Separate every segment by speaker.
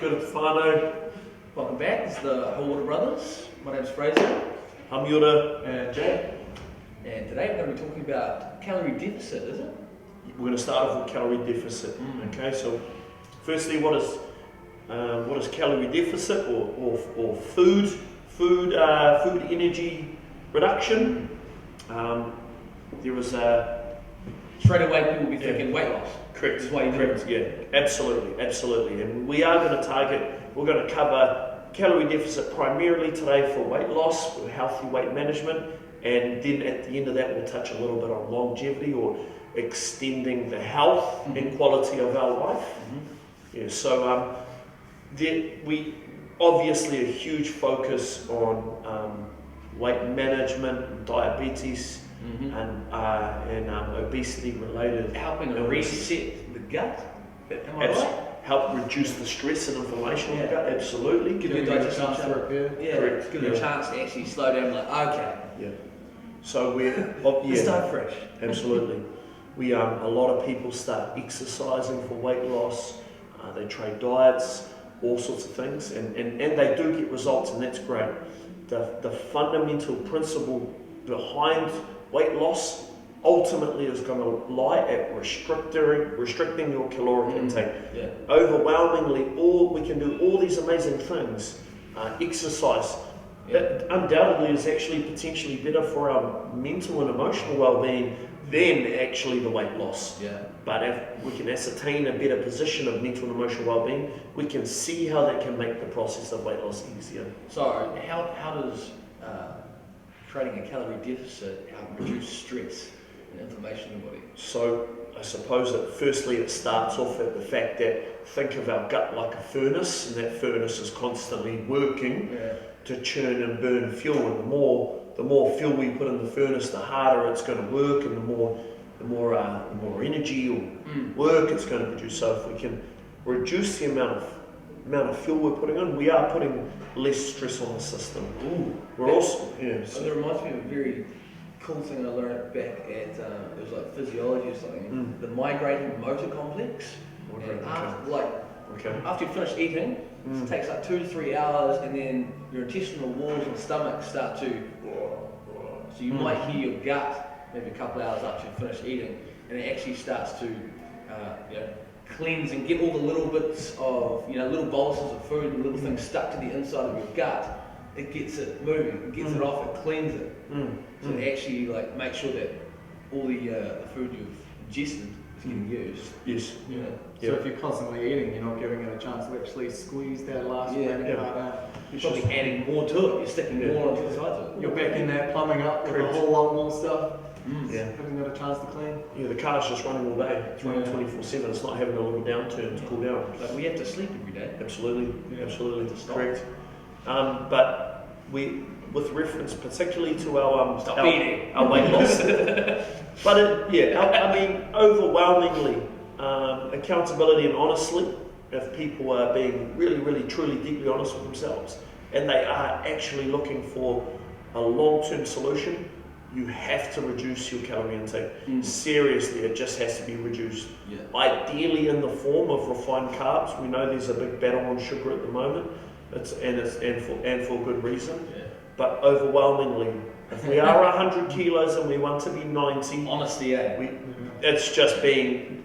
Speaker 1: Good whānau.
Speaker 2: Welcome back. It's the Hamiora Brothers. My name's Fraser.
Speaker 1: Hamiora and Jay.
Speaker 2: And today we're going to be talking about calorie deficit, is it?
Speaker 1: We're going to start off with calorie deficit. Okay, so firstly, what is calorie deficit or food energy reduction? There was a
Speaker 2: straight away people will be thinking weight loss.
Speaker 1: Correct.
Speaker 2: This is why you do it.
Speaker 1: Yeah, absolutely. And we are going to we're going to cover calorie deficit primarily today for weight loss, for healthy weight management, and then at the end of that we'll touch a little bit on longevity or extending the health and quality of our life. Yeah, so we obviously a huge focus on weight management, diabetes, and obesity related,
Speaker 2: helping to reset the gut. Am I right?
Speaker 1: Help reduce the stress and inflammation in the gut. Absolutely.
Speaker 2: Give you a chance to repair. Yeah.
Speaker 1: Correct.
Speaker 2: Give you a chance to actually slow down. Like, okay.
Speaker 1: Yeah. So we're
Speaker 2: start fresh.
Speaker 1: Absolutely. We a lot of people start exercising for weight loss. They try diets, all sorts of things, and they do get results, and that's great. The fundamental principle behind weight loss ultimately is going to lie at restricting your caloric intake.
Speaker 2: Yeah.
Speaker 1: Overwhelmingly, we can do all these amazing things. Exercise, that undoubtedly is actually potentially better for our mental and emotional well-being than actually the weight loss.
Speaker 2: Yeah.
Speaker 1: But if we can ascertain a better position of mental and emotional well-being, we can see how that can make the process of weight loss easier.
Speaker 2: So how does creating a calorie deficit help reduce stress and inflammation in the body?
Speaker 1: So I suppose that firstly it starts off at the fact that think of our gut like a furnace, and that furnace is constantly working to churn and burn fuel, and the more fuel we put in the furnace, the harder it's going to work, and the more energy or work it's going to produce. So if we can reduce the amount of fuel we're putting in, we are putting less stress on the system. That
Speaker 2: reminds me of a very cool thing I learned back at it was like physiology or something. The migrating motor complex. After you finish eating, it takes like 2 to 3 hours, and then your intestinal walls and stomach start to. So you might hear your gut maybe a couple hours after you finish eating, and it actually starts to cleanse and get all the little bits of little boluses of food and little things stuck to the inside of your gut. It gets it moving, it gets it off, it cleans it. So it actually makes sure that all the food you've ingested is getting used.
Speaker 1: Yes.
Speaker 3: Yeah. So if you're constantly eating, you're not giving it a chance to actually squeeze that last part out.
Speaker 2: You're probably adding more to it. You're sticking more onto the sides of it.
Speaker 3: You're back in that plumbing up with a whole lot more stuff.
Speaker 1: Yeah.
Speaker 3: Haven't got a chance to clean.
Speaker 1: Yeah, the car's just running all day. It's running 24/7. It's not having a little downturn to cool down.
Speaker 2: Like we have to sleep every day.
Speaker 1: Absolutely. Correct. But with reference particularly to our weight loss, but overwhelmingly, accountability and honestly, if people are being really, truly, deeply honest with themselves, and they are actually looking for a long-term solution, you have to reduce your calorie intake. Seriously, it just has to be reduced. Ideally in the form of refined carbs. We know there's a big battle on sugar at the moment. And for good reason. But overwhelmingly, if we are 100 kilos and we want to be 90,
Speaker 2: honesty,
Speaker 1: it's just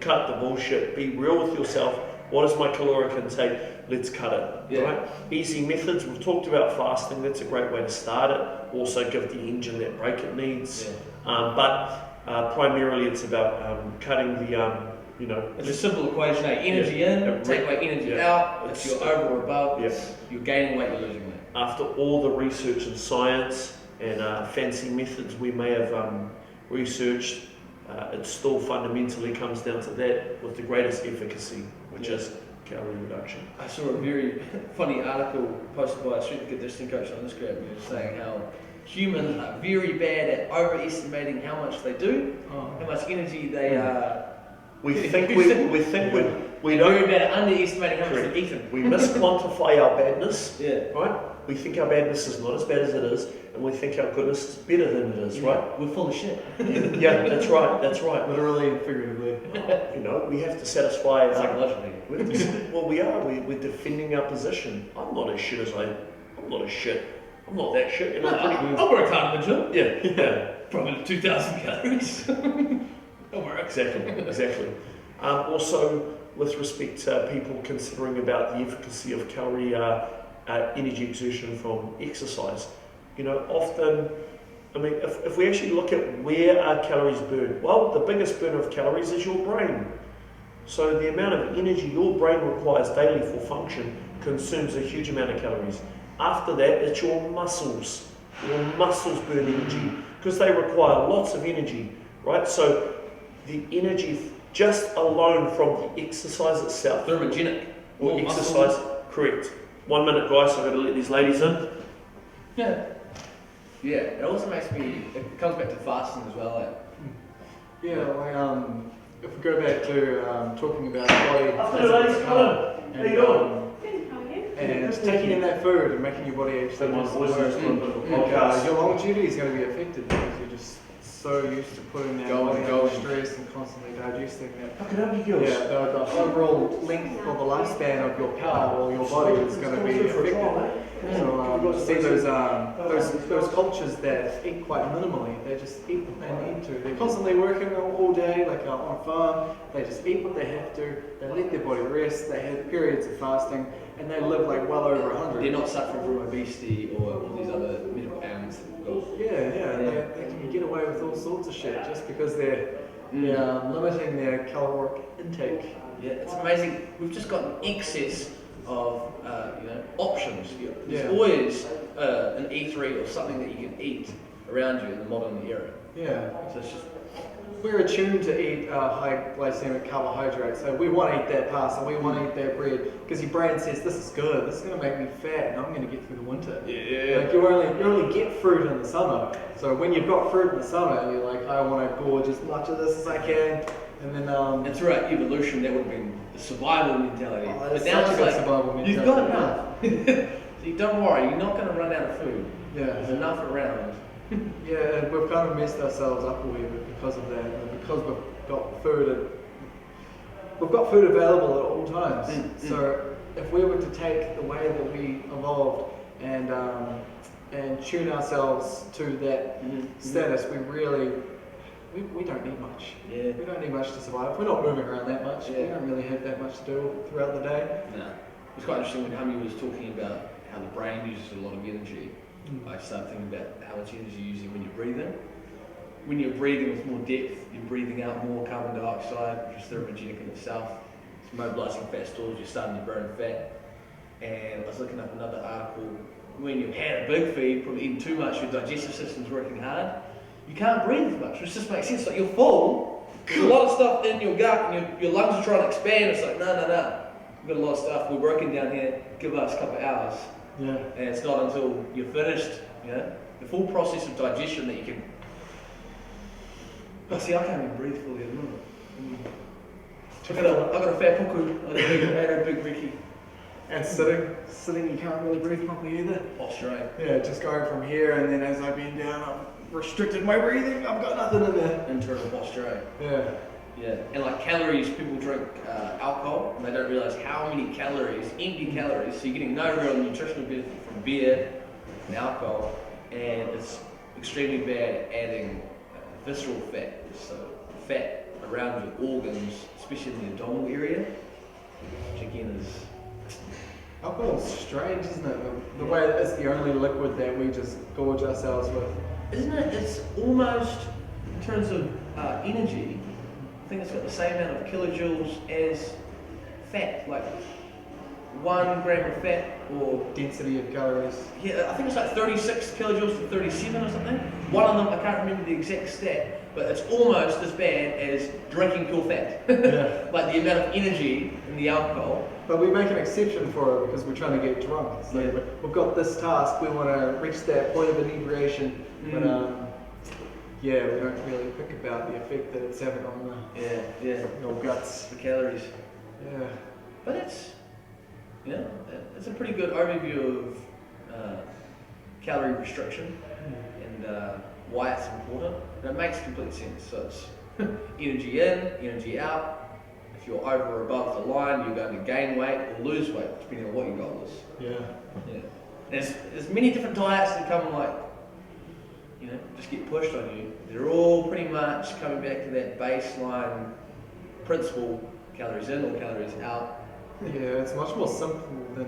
Speaker 1: cut the bullshit. Be real with yourself. What is my caloric intake? Let's cut it. Right? Easy methods. We've talked about fasting. That's a great way to start it. Also give the engine that break it needs. But primarily it's about cutting the
Speaker 2: it's a simple equation. Energy in, take away energy out. If you're over or above, you're gaining weight, you're losing weight.
Speaker 1: After all the research and science and fancy methods we may have researched, it still fundamentally comes down to that with the greatest efficacy, which is calorie reduction.
Speaker 2: I saw a very funny article posted by a strength and conditioning coach on Instagram saying how humans are very bad at overestimating how much they do, how much energy they
Speaker 1: We think We don't.
Speaker 2: Worry about underestimating how much they've eaten.
Speaker 1: We misquantify our badness,
Speaker 2: Yeah.
Speaker 1: right? We think our badness is not as bad as it is, and we think our goodness is better than it is, right?
Speaker 2: We're full of shit.
Speaker 1: Yeah, that's right, that's right.
Speaker 3: Literally and figuratively.
Speaker 1: You know, we have to satisfy
Speaker 2: Psychologically.
Speaker 1: well, we're defending our position. I'm not as shit. I'm not that shit. And
Speaker 2: I work hard in the gym.
Speaker 1: yeah.
Speaker 2: Probably 2,000 calories. Don't worry.
Speaker 1: Exactly. Also, with respect to people considering about the efficacy of calorie energy exertion from exercise, you know, often, I mean, if we actually look at where are calories burned, well, the biggest burner of calories is your brain. So the amount of energy your brain requires daily for function consumes a huge amount of calories. After that, it's your muscles. Your muscles burn energy because they require lots of energy, right? So the energy just alone from the exercise itself.
Speaker 2: Thermogenic.
Speaker 1: Or exercise, correct. 1 minute, guys, I've got to let these ladies in.
Speaker 2: Yeah. Yeah, it also makes me, it comes back to fasting as well. Like.
Speaker 3: Yeah, like, if we go back to talking about body.
Speaker 1: Afternoon, ladies, come on. How you doing?
Speaker 3: And it's taking in that food and making your body actually
Speaker 1: My
Speaker 3: do some
Speaker 1: voice
Speaker 3: work.
Speaker 1: is going a bit of a
Speaker 3: And,
Speaker 1: podcast.
Speaker 3: your longevity is going to be affected because you're just so used to putting that body under stress and constantly digesting that.
Speaker 1: How can I help you, girls?
Speaker 3: Yeah, the overall length of the lifespan of your part or your body is going to be affected. So see those cultures that eat quite minimally, they just eat what they need to. They're constantly working all day, like on a farm. They just eat what they have to. They let their body rest. They have periods of fasting, and they live like well over 100.
Speaker 2: They're not suffering from obesity or all these other medical ailments that we've got.
Speaker 3: Yeah. They can get away with all sorts of shit just because they're limiting their caloric intake.
Speaker 2: Yeah, it's amazing. We've just got an excess of options. There's always an E3 or something that you can eat around you in the modern era.
Speaker 3: Yeah.
Speaker 2: So it's just
Speaker 3: We're attuned to eat high glycemic carbohydrates, so we want to eat that pasta, we want to eat that bread, because your brain says this is good, this is going to make me fat, and I'm going to get through the winter.
Speaker 2: Yeah.
Speaker 3: Like you only get fruit in the summer, so when you've got fruit in the summer, you're like, I want to gorge as much of this as I can, and then
Speaker 2: and throughout evolution, that would have been the survival mentality.
Speaker 3: Oh,
Speaker 2: but
Speaker 3: that's
Speaker 2: now
Speaker 3: such
Speaker 2: it's
Speaker 3: a
Speaker 2: like
Speaker 3: survival mentality.
Speaker 2: you've got enough. So you don't worry, you're not going to run out of food.
Speaker 3: Yeah.
Speaker 2: There's enough around.
Speaker 3: Yeah, we've kind of messed ourselves up a wee bit because of that, and because we've got food available at all times. So if we were to take the way that we evolved and tune ourselves to that status, we don't need much.
Speaker 2: Yeah.
Speaker 3: We don't need much to survive. We're not moving around that much. We don't really have that much to do throughout the day.
Speaker 2: No. It's quite interesting when Hami was talking about how the brain uses a lot of energy. I started thinking about how much energy you're using when you're breathing. When you're breathing with more depth, you're breathing out more carbon dioxide, which is thermogenic in itself. It's mobilizing fat stores, you're starting to burn fat. And I was looking up another article. When you've had a big feed, probably eating too much, your digestive system's working hard. You can't breathe as much, which just makes sense. Like you're full, there's a lot of stuff in your gut, and your lungs are trying to expand. It's like, no. We've got a lot of stuff, we're working down here, give us a couple of hours.
Speaker 3: Yeah.
Speaker 2: And it's not until you're finished, the full process of digestion that you can. Oh, see, I can't even breathe fully at the moment. I've got a fat puku, I had a big Ricky.
Speaker 3: And sitting, you can't really breathe properly either.
Speaker 2: Australia.
Speaker 3: Yeah, just going from here, and then as I bend down, I've restricted my breathing. I've got nothing in there.
Speaker 2: Internal posture.
Speaker 3: Yeah.
Speaker 2: Yeah, and like calories, people drink alcohol and they don't realize how many calories, empty calories, so you're getting no real nutritional benefit from beer and alcohol, and it's extremely bad at adding visceral fat, so fat around your organs, especially in the abdominal area, which again is...
Speaker 3: Alcohol's strange, isn't it? The way that it's the only liquid that we just gorge ourselves with.
Speaker 2: Isn't it? It's almost, in terms of energy, I think it's got the same amount of kilojoules as fat, like 1 gram of fat or...
Speaker 3: Density of calories.
Speaker 2: Yeah, I think it's like 36 kilojoules to 37 or something. One of them, I can't remember the exact stat, but it's almost as bad as drinking pure fat.
Speaker 3: Yeah.
Speaker 2: Like the amount of energy in the alcohol.
Speaker 3: But we make an exception for it because we're trying to get drunk. So we've got this task, we want to reach that point of inebriation, but we don't really think about the effect that it's having on
Speaker 2: Yeah.
Speaker 3: your guts.
Speaker 2: The calories.
Speaker 3: Yeah.
Speaker 2: But it's, you know, it's a pretty good overview of calorie restriction and why it's important. And it makes complete sense. So it's energy in, energy out. If you're over or above the line, you're going to gain weight or lose weight, depending on what your goal is.
Speaker 3: Yeah.
Speaker 2: There's many different diets that come like, you know, just get pushed on you. They're all pretty much coming back to that baseline principle, calories in or calories out.
Speaker 3: Yeah, it's much more simple than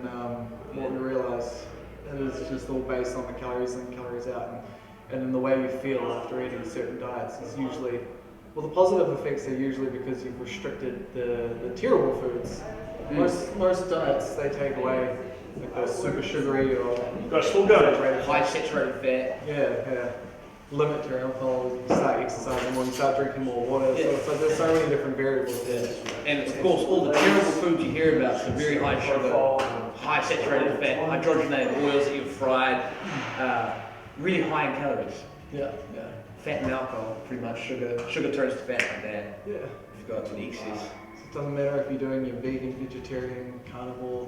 Speaker 3: what we realise. It is just all based on the calories in, calories out, and in the way you feel after eating certain diets is usually, well, the positive effects are usually because you've restricted the terrible foods. Most diets, they take away like those super sugary or
Speaker 2: High saturated fat.
Speaker 3: yeah. Limit your alcohol, you start exercising more, you start drinking more water, so there's so many different variables there.
Speaker 2: And of course, all the terrible foods you hear about, so very high sugar, high saturated fat, hydrogenated oils that you've fried, really high in calories.
Speaker 3: Yeah.
Speaker 2: Fat and alcohol, pretty much sugar turns to fat like that.
Speaker 3: Yeah.
Speaker 2: If you've got any excess.
Speaker 3: So it doesn't matter if you're doing your vegan, vegetarian, carnivore,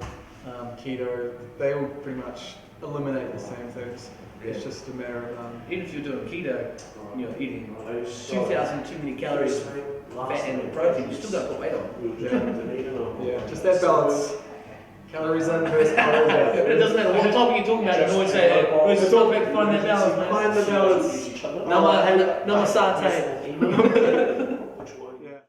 Speaker 3: keto, they all pretty much eliminate the same things. It's just a matter of
Speaker 2: Even if you're doing keto, you're eating 2,000 too many calories of fat and protein, you still got to put weight on.
Speaker 3: yeah, just that balance. Calories in versus calories out.
Speaker 2: But it doesn't matter what topic you're talking about, you can always say, let's talk about to find that balance, man.
Speaker 3: Find the balance.
Speaker 2: Namaste.